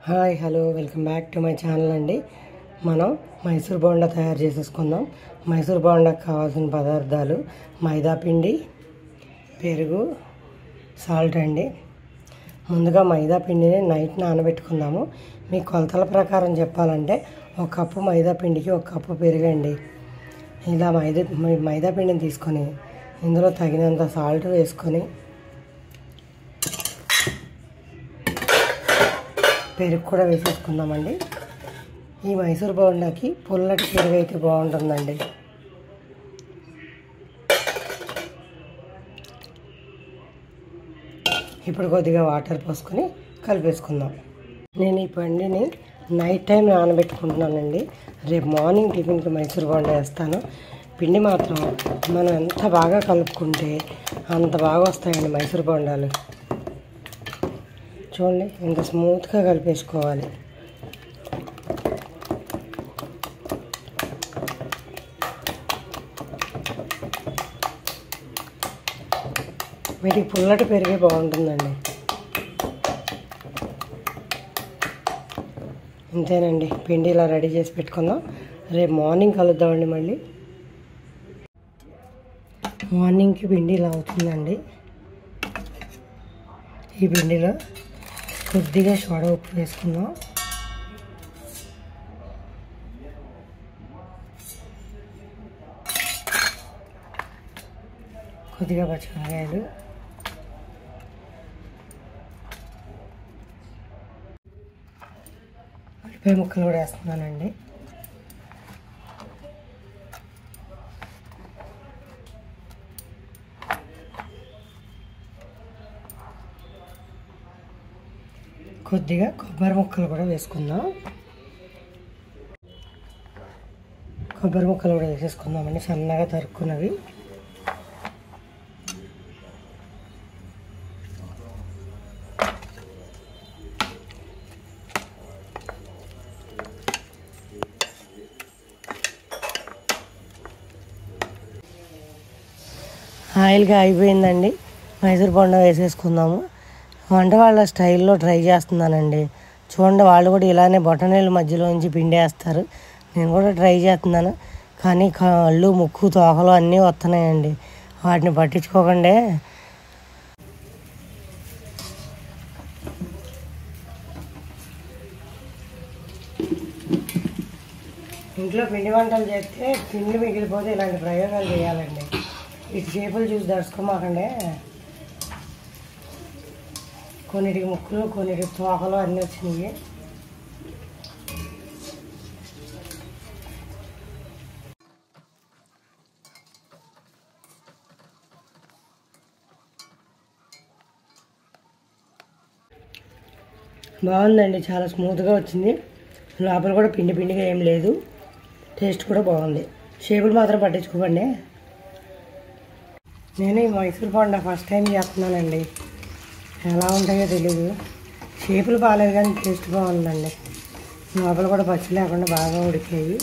Hi hello welcome back to my channel అండి. మనం మైసూర్ బోండా తయారు చేసేసుకుందాం. మైసూర్ బోండాకి కావాల్సిన పదార్థాలు మైదా పిండి, పెరుగు, సాల్ట్ అండి. ముందుగా మైదా పిండిని నైట్ నానబెట్టుకుందాము. మీ కొలతల ప్రకారం చెప్పాలంటే 1 కప్పు మైదా పిండికి 1 కప్పు పెరుగు అండి. ఇలా మైదా పిండిని తీసుకొని ఇందులో తగినంత సాల్ట్ వేసుకొని పెరుగు కూడా వేసేసుకుందామండి. ఈ మైసూర్ బోండాకి పుల్లటి పెరుగు అయితే బాగుంటుందండి. ఇప్పుడు కొద్దిగా వాటర్ పోసుకొని కలిపేసుకుందాం. నేను ఈ పిండిని నైట్ టైం నానబెట్టుకుంటున్నానండి. రేపు మార్నింగ్ టిఫిన్కి మైసూర్ బోండా వేస్తాను. పిండి మాత్రం మనం ఎంత బాగా కలుపుకుంటే అంత బాగా వస్తాయండి మైసూర్ బోండాలు. చూడండి ఇంత స్మూత్గా కలిపేసుకోవాలి. వీటికి పుల్లటి పెరిగే బాగుంటుందండి. ఇంతేనండి, పిండి ఇలా రెడీ చేసి పెట్టుకుందాం. రేపు మార్నింగ్ కలుద్దామండి. మళ్ళీ మార్నింగ్కి పిండి ఇలా అవుతుందండి. ఈ పిండిలో కొద్దిగా సోడా ఉప్పు వేసుకుందాం. కొద్దిగా పచ్చిమిరపకాయలు, ఉల్లిపాయ ముక్కలు కూడా వేస్తున్నానండి. కొద్దిగా కొబ్బరి ముక్కలు కూడా వేసుకుందాం. కొబ్బరి ముక్కలు కూడా వేసేసుకుందామండి, సన్నగా తరుక్కున్నవి. ఆయిల్గా అయిపోయిందండి. మైసూర్ బోండా వేసేసుకుందాము. వంట వాళ్ళ స్టైల్లో ట్రై చేస్తున్నానండి. చూడండి, వాళ్ళు కూడా ఇలానే బొటనవేలు మధ్యలో నుంచి పిండి వేస్తారు. నేను కూడా ట్రై చేస్తున్నాను, కానీ కళ్ళు, ముక్కు, తోకలు అన్నీ వస్తున్నాయండి. వాటిని పట్టించుకోకండి. ఇంట్లో పిండి వంటలు చేస్తే పిండి మిగిలిపోతే ఇలాంటి ప్రయోగాలు చేయాలండి. ఇటు చేపలు చూసి దడుచుకోమాకండి. కొన్నిటికి ముక్కులు, కొన్నిటికి తోకలు అన్నీ వచ్చినాయి. బాగుందండి, చాలా స్మూత్గా వచ్చింది. లోపల కూడా పిండి పిండిగా ఏం లేదు. టేస్ట్ కూడా బాగుంది. షేపులు మాత్రం పట్టించుకోకండి. నేను ఈ మైసూర్ బోండా ఫస్ట్ టైం చేస్తున్నానండి. ఎలా ఉంటాయో తెలీదు. షేపులు బాగాలేదు కానీ టేస్ట్ బాగుందండి. లోపల కూడా పచ్చి లేకుండా బాగా ఉడికాయి.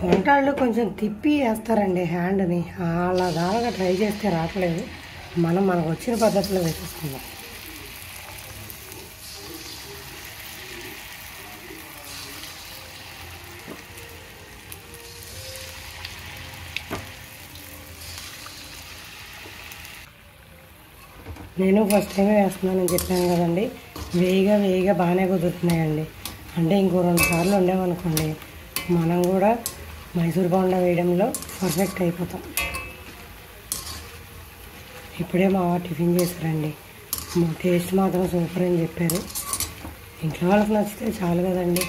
వంటలు కొంచెం తిప్పి వేస్తారండి హ్యాండ్ని. అలా దాకా ట్రై చేస్తే రావట్లేదు. మనకు వచ్చిన పద్ధతిలో వేసేసుకుందాం. నేను ఫస్ట్ టైమే వేస్తున్నానని చెప్పాను కదండి. వేయిగా బాగానే కుదురుతున్నాయండి. అంటే ఇంకో 2 సార్లు వండామనుకోండి, మనం కూడా మైసూర్ బోండా వేయడంలో పర్ఫెక్ట్ అయిపోతాం. ఇప్పుడే మా టిఫిన్ చేశారండి. టేస్ట్ మాత్రం సూపర్ అని చెప్పారు. ఇంట్లో వాళ్ళకి నచ్చితే చాలు కదండి.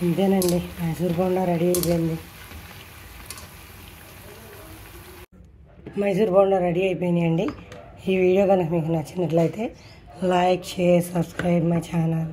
ఇంతేనండి, మైసూర్ బోండా రెడీ అయిపోయింది. మైసూర్ బోండా రెడీ అయిపోయినాయండి. ఈ వీడియో కనుక మీకు నచ్చినట్లయితే like, share, subscribe my channel.